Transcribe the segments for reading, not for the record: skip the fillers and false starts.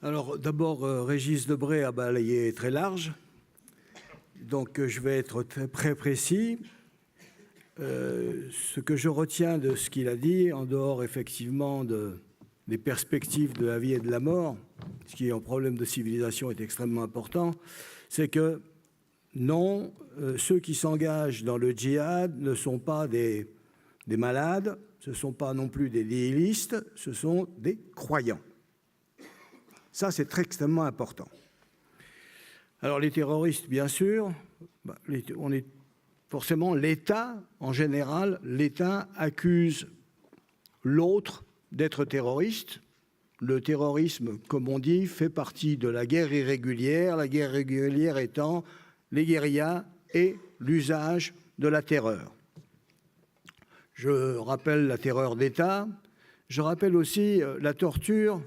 Alors d'abord, Régis Debray a balayé très large, donc je vais être très précis. Ce que je retiens de ce qu'il a dit, en dehors effectivement des perspectives de la vie et de la mort, ce qui est un problème de civilisation est extrêmement important, c'est que non, ceux qui s'engagent dans le djihad ne sont pas des malades, ce ne sont pas non plus des nihilistes, ce sont des croyants. Ça, c'est extrêmement important. Alors, les terroristes, bien sûr, on est forcément l'État, en général, l'État accuse l'autre d'être terroriste. Le terrorisme, comme on dit, fait partie de la guerre irrégulière étant les guérillas et l'usage de la terreur. Je rappelle la terreur d'État, je rappelle aussi la torture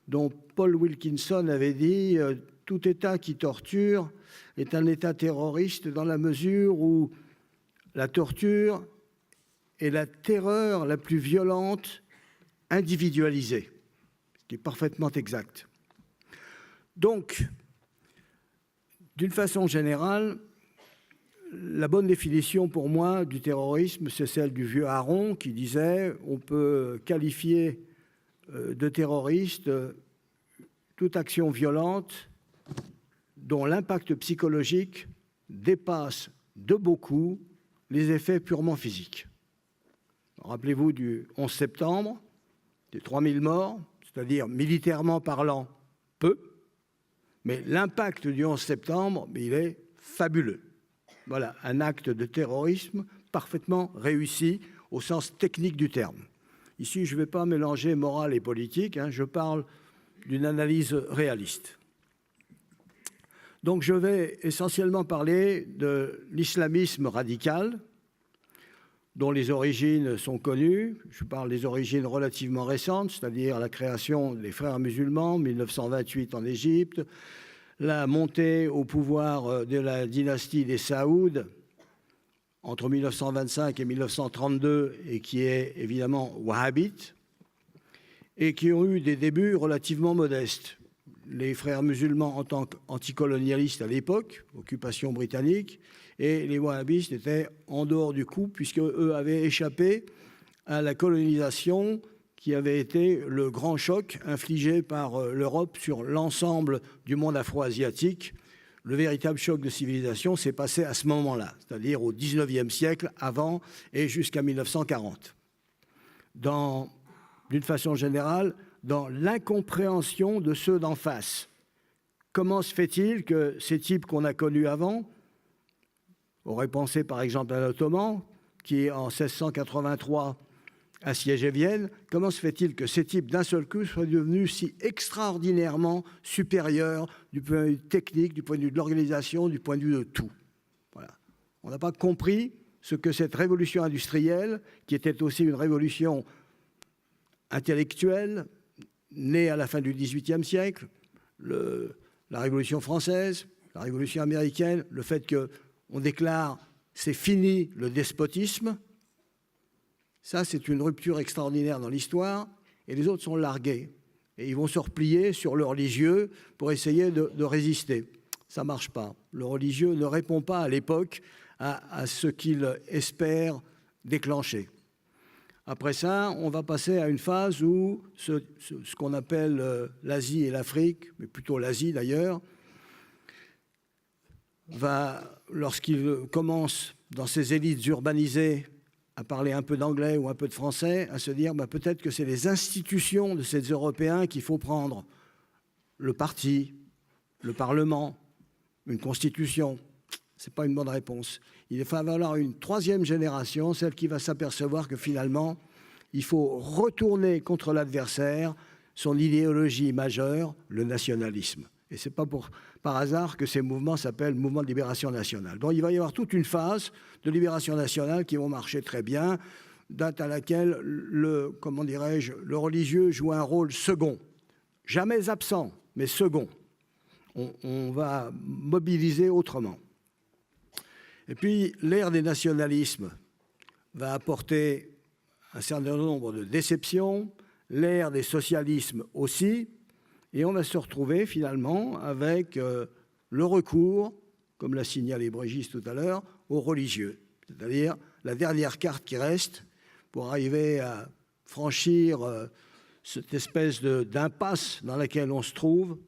dont Paul Wilkinson avait dit « Tout État qui torture est un État terroriste dans la mesure où la torture est la terreur la plus violente individualisée », ce qui est parfaitement exact. Donc, d'une façon générale, la bonne définition pour moi du terrorisme, c'est celle du vieux Aron qui disait « On peut qualifier de terroriste toute action violente dont l'impact psychologique dépasse de beaucoup les effets purement physiques. » Rappelez-vous du 11 septembre, des 3000 morts, c'est-à-dire militairement parlant, peu, mais l'impact du 11 septembre, il est fabuleux. Voilà, un acte de terrorisme parfaitement réussi au sens technique du terme. Ici, je ne vais pas mélanger morale et politique, je parle d'une analyse réaliste. Donc, je vais essentiellement parler de l'islamisme radical, dont les origines sont connues. Je parle des origines relativement récentes, c'est-à-dire la création des Frères musulmans, 1928 en Égypte, la montée au pouvoir de la dynastie des Saouds entre 1925 et 1932, et qui est évidemment wahhabite, et qui ont eu des débuts relativement modestes. Les Frères musulmans en tant qu'anticolonialistes à l'époque, occupation britannique, et les wahhabistes étaient en dehors du coup, puisqu'eux avaient échappé à la colonisation qui avait été le grand choc infligé par l'Europe sur l'ensemble du monde afro-asiatique. Le véritable choc de civilisation s'est passé à ce moment-là, c'est-à-dire au XIXe siècle, avant et jusqu'à 1940. D'une façon générale, dans l'incompréhension de ceux d'en face. Comment se fait-il que ces types qu'on a connus avant auraient pensé par exemple à l'Ottoman, qui en 1683 assiégé Vienne, comment se fait-il que ces types, d'un seul coup, soient devenus si extraordinairement supérieurs du point de vue technique, du point de vue de l'organisation, du point de vue de tout? Voilà. On n'a pas compris ce que cette révolution industrielle, qui était aussi une révolution intellectuelle, née à la fin du XVIIIe siècle, la Révolution française, la Révolution américaine, le fait qu'on déclare « c'est fini le despotisme », ça, c'est une rupture extraordinaire dans l'histoire, et les autres sont largués. Et ils vont se replier sur le religieux pour essayer de résister. Ça ne marche pas. Le religieux ne répond pas à l'époque à ce qu'il espère déclencher. Après ça, on va passer à une phase où ce qu'on appelle l'Asie et l'Afrique, mais plutôt l'Asie d'ailleurs, lorsqu'il commence dans ces élites urbanisées à parler un peu d'anglais ou un peu de français, à se dire peut-être que c'est les institutions de ces Européens qu'il faut prendre. Le parti, le Parlement, une constitution. Ce n'est pas une bonne réponse. Il va falloir une troisième génération, celle qui va s'apercevoir que finalement, il faut retourner contre l'adversaire son idéologie majeure, le nationalisme. Et ce n'est pas par hasard que ces mouvements s'appellent mouvements de libération nationale. Donc il va y avoir toute une phase de libération nationale qui vont marcher très bien, date à laquelle le religieux joue un rôle second. Jamais absent, mais second. On va mobiliser autrement. Et puis l'ère des nationalismes va apporter un certain nombre de déceptions, l'ère des socialismes aussi, Et on va se retrouver finalement avec le recours, comme l'a signalé Brigitte tout à l'heure, aux religieux. C'est-à-dire la dernière carte qui reste pour arriver à franchir cette espèce d'impasse dans laquelle on se trouve,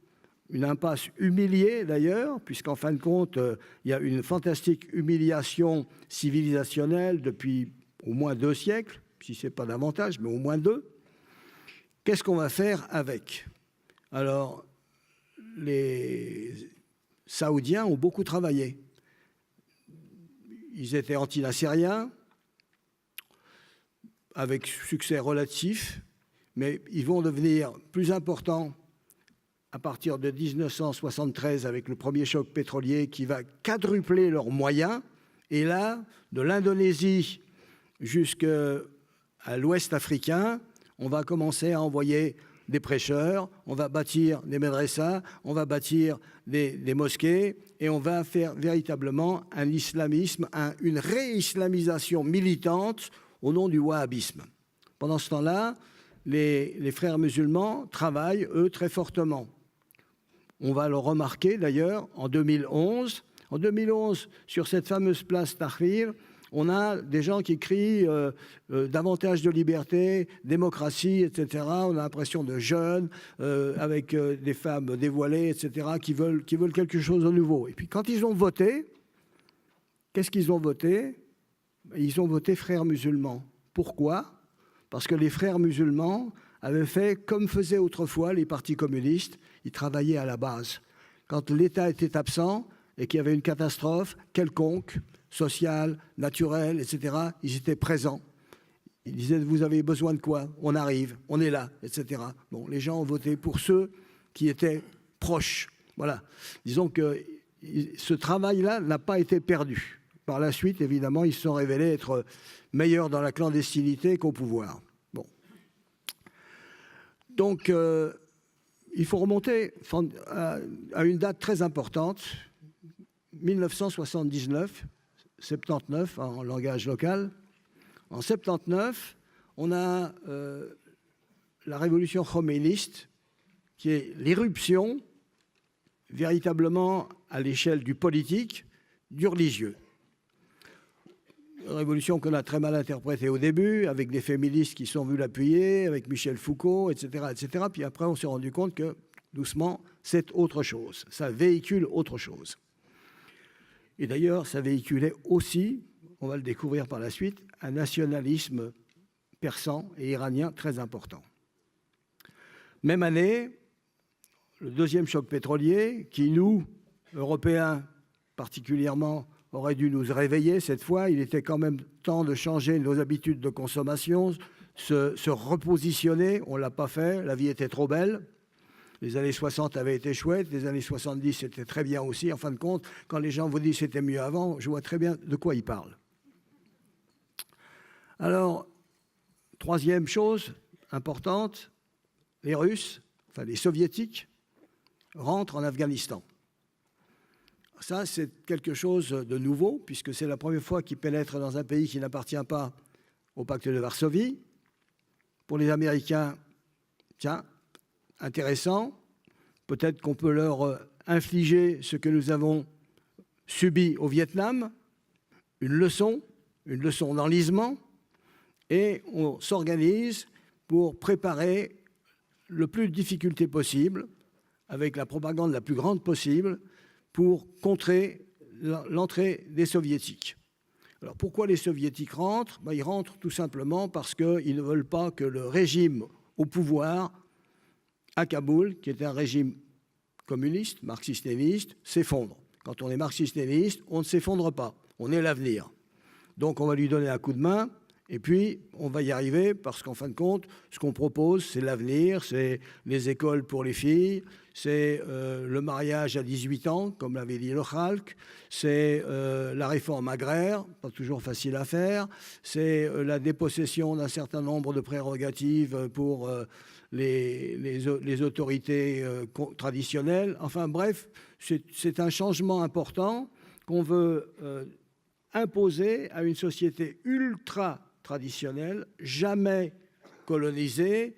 une impasse humiliée d'ailleurs, puisqu'en fin de compte, il y a une fantastique humiliation civilisationnelle depuis au moins 2 siècles, si ce n'est pas davantage, mais au moins 2. Qu'est-ce qu'on va faire avec? Alors, les Saoudiens ont beaucoup travaillé. Ils étaient anti-nassériens, avec succès relatif, mais ils vont devenir plus importants à partir de 1973 avec le premier choc pétrolier qui va quadrupler leurs moyens. Et là, de l'Indonésie jusqu'à l'ouest africain, on va commencer à envoyer des prêcheurs, on va bâtir des madrassas, on va bâtir des mosquées et on va faire véritablement un islamisme, une réislamisation militante au nom du wahhabisme. Pendant ce temps-là, les frères musulmans travaillent, eux, très fortement. On va le remarquer d'ailleurs en 2011. En 2011, sur cette fameuse place Tahrir, on a des gens qui crient davantage de liberté, démocratie, etc. On a l'impression de jeunes avec des femmes dévoilées, etc., qui veulent quelque chose de nouveau. Et puis quand ils ont voté, qu'est-ce qu'ils ont voté? Ils ont voté frères musulmans. Pourquoi? Parce que les frères musulmans avaient fait comme faisaient autrefois les partis communistes, ils travaillaient à la base. Quand l'État était absent et qu'il y avait une catastrophe quelconque, sociale, naturelle, etc., ils étaient présents. Ils disaient, vous avez besoin de quoi? On arrive, on est là, etc. Bon, les gens ont voté pour ceux qui étaient proches. Voilà. Disons que ce travail-là n'a pas été perdu. Par la suite, évidemment, ils se sont révélés être meilleurs dans la clandestinité qu'au pouvoir. Bon. Donc, il faut remonter à une date très importante, 1979, 79 en langage local. En 79, on a la révolution khoméniste, qui est l'irruption, véritablement à l'échelle du politique, du religieux. Révolution qu'on a très mal interprétée au début, avec des féministes qui sont venus l'appuyer, avec Michel Foucault, etc., etc. Puis après, on s'est rendu compte que, doucement, c'est autre chose. Ça véhicule autre chose. Et d'ailleurs, ça véhiculait aussi, on va le découvrir par la suite, un nationalisme persan et iranien très important. Même année, le deuxième choc pétrolier, qui nous, Européens particulièrement, aurait dû nous réveiller cette fois. Il était quand même temps de changer nos habitudes de consommation, se repositionner. On ne l'a pas fait, la vie était trop belle. Les années 60 avaient été chouettes, les années 70 c'était très bien aussi. En fin de compte, quand les gens vous disent c'était mieux avant, je vois très bien de quoi ils parlent. Alors, troisième chose importante, les Russes, enfin les Soviétiques, rentrent en Afghanistan. Ça, c'est quelque chose de nouveau, puisque c'est la première fois qu'ils pénètrent dans un pays qui n'appartient pas au pacte de Varsovie. Pour les Américains, tiens, intéressant, peut-être qu'on peut leur infliger ce que nous avons subi au Vietnam, une leçon d'enlisement, et on s'organise pour préparer le plus de difficultés possible, avec la propagande la plus grande possible, pour contrer l'entrée des Soviétiques. Alors pourquoi les Soviétiques rentrent? Ils rentrent tout simplement parce qu'ils ne veulent pas que le régime au pouvoir à Kaboul, qui est un régime communiste, marxiste-léniniste, s'effondre. Quand on est marxiste-léniniste, on ne s'effondre pas, on est l'avenir. Donc on va lui donner un coup de main, et puis on va y arriver, parce qu'en fin de compte, ce qu'on propose, c'est l'avenir, c'est les écoles pour les filles, c'est le mariage à 18 ans, comme l'avait dit le Khalq, c'est la réforme agraire, pas toujours facile à faire, c'est la dépossession d'un certain nombre de prérogatives pour les autorités traditionnelles. Enfin bref, c'est un changement important qu'on veut imposer à une société ultra traditionnelle, jamais colonisée,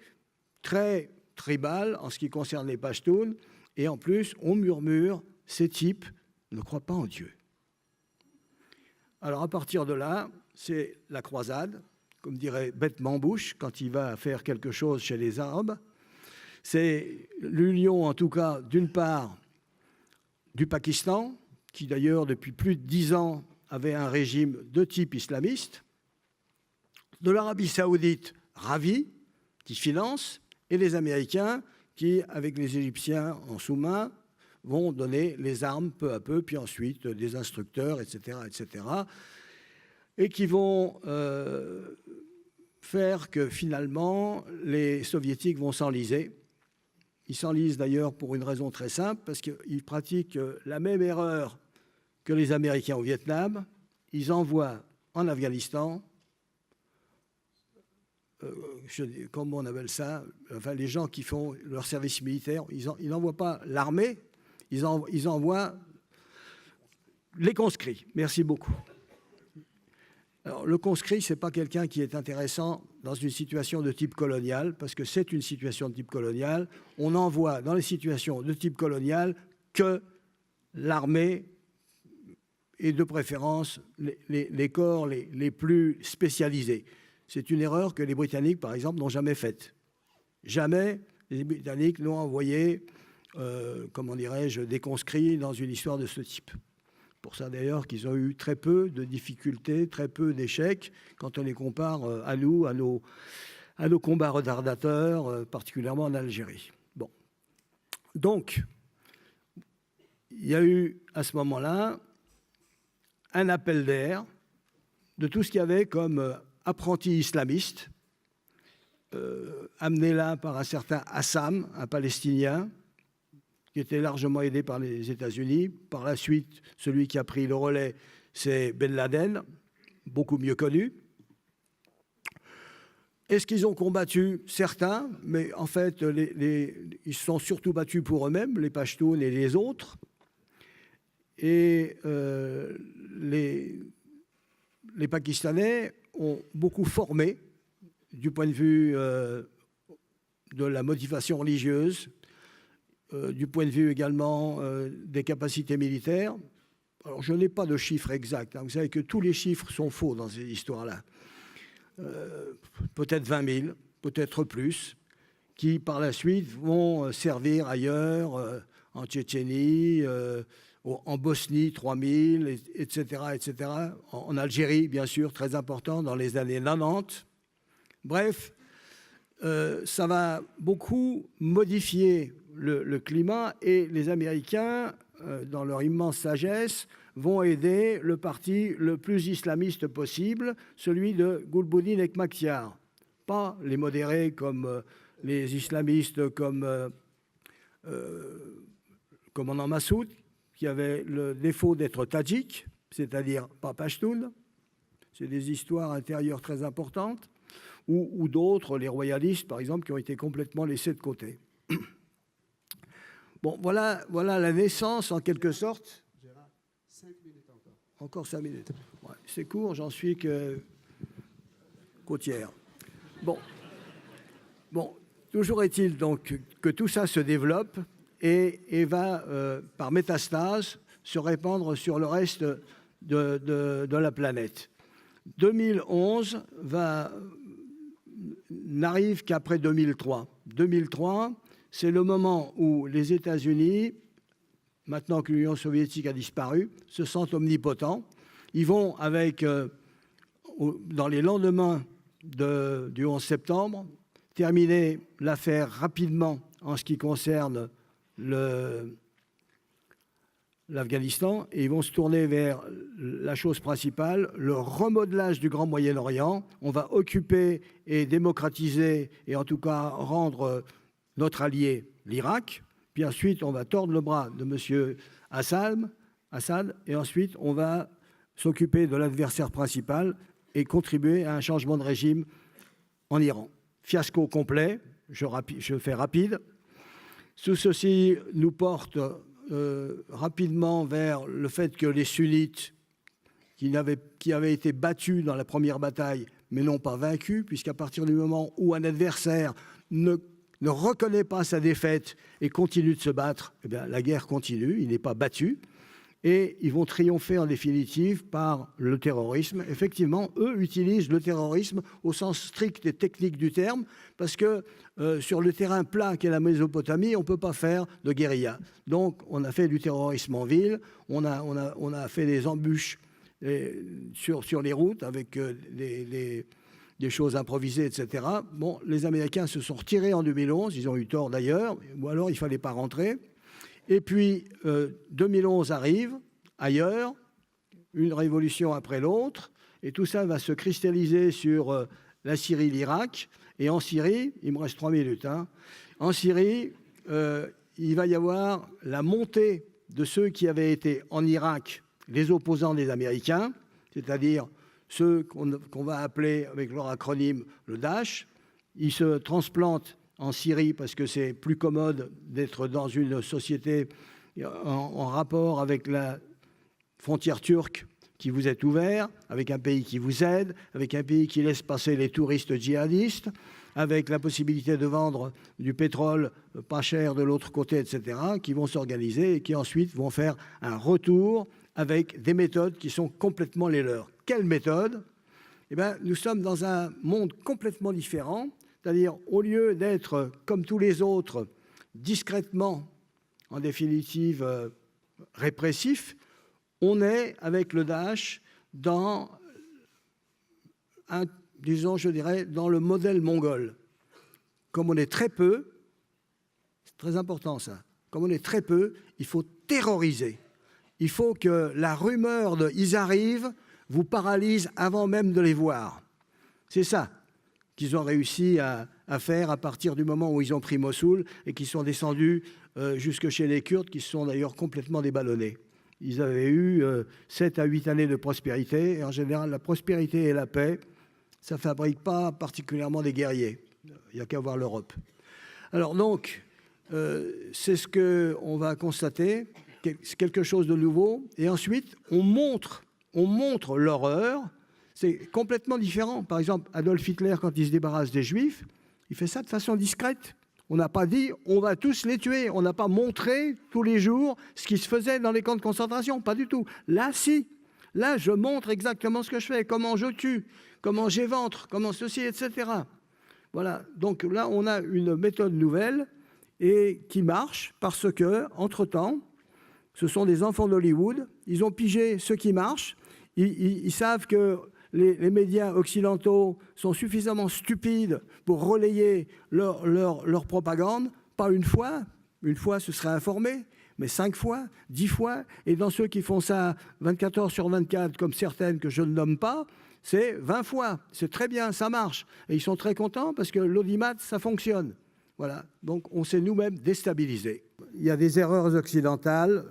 très tribal en ce qui concerne les Pashtuns, et en plus, on murmure, ces types ne croient pas en Dieu. Alors à partir de là, c'est la croisade, comme dirait bêtement Bush quand il va faire quelque chose chez les Arabes. C'est l'union, en tout cas, d'une part, du Pakistan, qui d'ailleurs, depuis plus de 10 ans, avait un régime de type islamiste, de l'Arabie saoudite ravie, qui finance, et les Américains qui, avec les Égyptiens en sous-main, vont donner les armes peu à peu, puis ensuite des instructeurs, etc., et qui vont faire que finalement, les Soviétiques vont s'enliser. Ils s'enlisent d'ailleurs pour une raison très simple, parce qu'ils pratiquent la même erreur que les Américains au Vietnam. Ils envoient en Afghanistan, comment on appelle ça, enfin, les gens qui font leur service militaire, ils n'envoient pas l'armée, ils envoient les conscrits. Merci beaucoup. Alors, le conscrit, ce n'est pas quelqu'un qui est intéressant dans une situation de type colonial, parce que c'est une situation de type colonial. On envoie dans les situations de type colonial que l'armée et de préférence les corps les plus spécialisés. C'est une erreur que les Britanniques, par exemple, n'ont jamais faite. Jamais les Britanniques n'ont envoyé, comment dirais-je, des conscrits dans une histoire de ce type. Pour ça, d'ailleurs, qu'ils ont eu très peu de difficultés, très peu d'échecs, quand on les compare à nous, à nos combats retardateurs, particulièrement en Algérie. Bon. Donc, il y a eu, à ce moment-là, un appel d'air de tout ce qu'il y avait comme apprentis islamistes, amené là par un certain Hassam, un Palestinien, qui était largement aidé par les États-Unis. Par la suite, celui qui a pris le relais, c'est Ben Laden, beaucoup mieux connu. Est-ce qu'ils ont combattu? Certains, mais en fait, ils se sont surtout battus pour eux-mêmes, les Pashtuns et les autres. Et les Pakistanais ont beaucoup formé du point de vue de la motivation religieuse, du point de vue également des capacités militaires. Alors, je n'ai pas de chiffres exacts. Hein. Vous savez que tous les chiffres sont faux dans ces histoires-là. Peut-être 20 000, peut-être plus, qui par la suite vont servir ailleurs, en Tchétchénie, en Bosnie, 3 000, etc., etc. En Algérie, bien sûr, très important, dans les années 90. Bref, ça va beaucoup modifier le climat, et les Américains, dans leur immense sagesse, vont aider le parti le plus islamiste possible, celui de Gulbuddin Hekmatyar. Pas les modérés comme les islamistes comme commandant Massoud, qui avait le défaut d'être tadjik, c'est-à-dire pas pashtoun. C'est des histoires intérieures très importantes. Ou d'autres, les royalistes, par exemple, qui ont été complètement laissés de côté. Bon, voilà la naissance, en quelque sorte. 5 minutes encore. Encore 5 minutes. Ouais, c'est court, j'en suis qu'au tiers. Bon, toujours est-il donc que tout ça se développe et va, par métastase, se répandre sur le reste de la planète. 2011 n'arrive qu'après 2003. 2003, c'est le moment où les États-Unis, maintenant que l'Union soviétique a disparu, se sentent omnipotents. Ils vont, dans les lendemains du 11 septembre, terminer l'affaire rapidement en ce qui concerne l'Afghanistan, et ils vont se tourner vers la chose principale, le remodelage du Grand Moyen-Orient. On va occuper et démocratiser, et en tout cas rendre notre allié l'Irak. Puis ensuite, on va tordre le bras de M. Assad, et ensuite, on va s'occuper de l'adversaire principal et contribuer à un changement de régime en Iran. Fiasco complet, je fais rapide. Tout ceci nous porte rapidement vers le fait que les sunnites, qui avaient été battus dans la première bataille, mais non pas vaincus, puisqu'à partir du moment où un adversaire ne ne reconnaît pas sa défaite et continue de se battre, eh bien, la guerre continue, il n'est pas battu. Et ils vont triompher en définitive par le terrorisme. Effectivement, eux utilisent le terrorisme au sens strict et technique du terme, parce que sur le terrain plat qu'est la Mésopotamie, on ne peut pas faire de guérilla. Donc, on a fait du terrorisme en ville, on a fait des embûches sur les routes avec des choses improvisées, etc. Bon, les Américains se sont retirés en 2011, ils ont eu tort d'ailleurs, ou alors il ne fallait pas rentrer. Et puis, 2011 arrive, ailleurs, une révolution après l'autre, et tout ça va se cristalliser sur la Syrie, l'Irak. Et en Syrie, il me reste 3 minutes, hein, en Syrie, il va y avoir la montée de ceux qui avaient été en Irak, les opposants des Américains, c'est-à-dire ceux qu'on va appeler, avec leur acronyme, le Daesh. Ils se transplantent en Syrie parce que c'est plus commode d'être dans une société en rapport avec la frontière turque qui vous est ouverte, avec un pays qui vous aide, avec un pays qui laisse passer les touristes djihadistes, avec la possibilité de vendre du pétrole pas cher de l'autre côté, etc., qui vont s'organiser et qui ensuite vont faire un retour avec des méthodes qui sont complètement les leurs. Quelle méthode ? Eh bien, nous sommes dans un monde complètement différent. C'est-à-dire, au lieu d'être comme tous les autres, discrètement, en définitive, répressif, on est, avec le Daesh, dans disons, je dirais, dans le modèle mongol. Comme on est très peu, c'est très important ça, comme on est très peu, il faut terroriser. Il faut que la rumeur de « ils arrivent » vous paralyse avant même de les voir. C'est ça qu'ils ont réussi à faire à partir du moment où ils ont pris Mossoul et qu'ils sont descendus jusque chez les Kurdes, qui se sont d'ailleurs complètement déballonnés. Ils avaient eu 7 à 8 années de prospérité, et en général, la prospérité et la paix, ça ne fabrique pas particulièrement des guerriers. Il n'y a qu'à voir l'Europe. Alors donc, c'est ce qu'on va constater, c'est quelque chose de nouveau, et ensuite, on montre l'horreur. C'est complètement différent. Par exemple, Adolf Hitler, quand il se débarrasse des Juifs, il fait ça de façon discrète. On n'a pas dit « on va tous les tuer ». On n'a pas montré tous les jours ce qui se faisait dans les camps de concentration. Pas du tout. Là, si. Là, je montre exactement ce que je fais, comment je tue, comment j'éventre, comment ceci, etc. Voilà. Donc là, on a une méthode nouvelle et qui marche parce que, entre-temps, ce sont des enfants d'Hollywood. Ils ont pigé ce qui marche. Ils savent que les médias occidentaux sont suffisamment stupides pour relayer leur propagande, pas une fois ce serait informé, mais 5 fois, 10 fois, et dans ceux qui font ça 24 heures sur 24, comme certaines que je ne nomme pas, c'est 20 fois, c'est très bien, ça marche, et ils sont très contents parce que l'audimat, ça fonctionne. Voilà, donc on s'est nous-mêmes déstabilisés. Il y a des erreurs occidentales.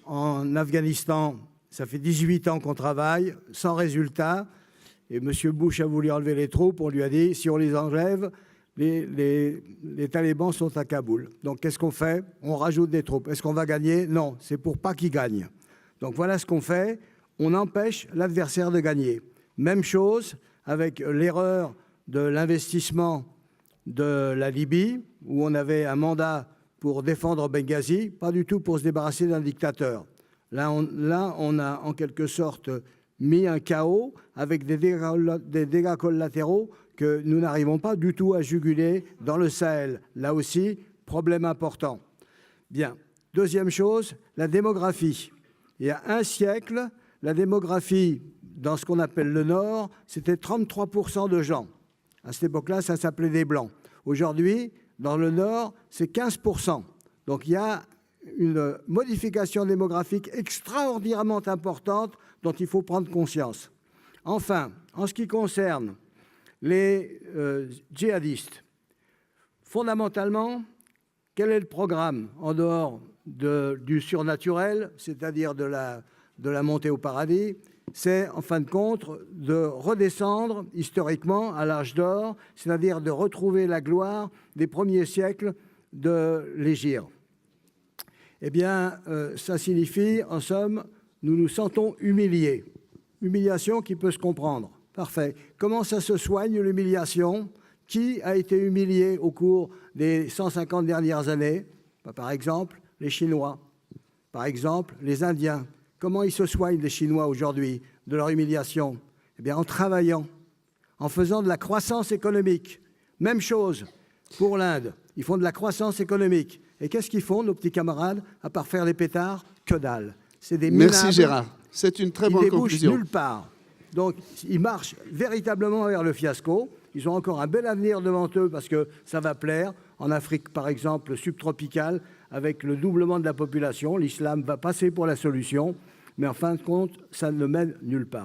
En Afghanistan, ça fait 18 ans qu'on travaille, sans résultat. Et M. Bush a voulu enlever les troupes. On lui a dit, si on les enlève, les talibans sont à Kaboul. Donc, qu'est-ce qu'on fait? On rajoute des troupes. Est-ce qu'on va gagner? Non, c'est pour pas qu'ils gagnent. Donc, voilà ce qu'on fait. On empêche l'adversaire de gagner. Même chose avec l'erreur de l'investissement de la Libye, où on avait un mandat pour défendre Benghazi, pas du tout pour se débarrasser d'un dictateur. Là, on a en quelque sorte mis un chaos avec des dégâts collatéraux que nous n'arrivons pas du tout à juguler dans le Sahel. Là aussi, problème important. Bien. Deuxième chose, la démographie. Il y a un siècle, la démographie dans ce qu'on appelle le Nord, c'était 33% de gens. À cette époque-là, ça s'appelait des Blancs. Aujourd'hui, dans le Nord, c'est 15%. Donc, il y a une modification démographique extraordinairement importante dont il faut prendre conscience. Enfin, en ce qui concerne les djihadistes, fondamentalement, quel est le programme en dehors du surnaturel, c'est-à-dire de la montée au paradis? C'est, en fin de compte, de redescendre historiquement à l'âge d'or, c'est-à-dire de retrouver la gloire des premiers siècles de l'Hégire. Eh bien, ça signifie, en somme, nous nous sentons humiliés. Humiliation qui peut se comprendre. Parfait. Comment ça se soigne, l'humiliation? Qui a été humilié au cours des 150 dernières années? Par exemple, les Chinois. Par exemple, les Indiens. Comment ils se soignent, les Chinois, aujourd'hui, de leur humiliation? Eh bien, en travaillant, en faisant de la croissance économique. Même chose pour l'Inde. Ils font de la croissance économique. Et qu'est-ce qu'ils font, nos petits camarades, à part faire les pétards? Que dalle. C'est des minables. Merci Gérard. C'est une très bonne conclusion. Ils ne débouchent nulle part. Donc, ils marchent véritablement vers le fiasco. Ils ont encore un bel avenir devant eux parce que ça va plaire. En Afrique, par exemple, subtropicale, avec le doublement de la population, l'islam va passer pour la solution. Mais en fin de compte, ça ne mène nulle part.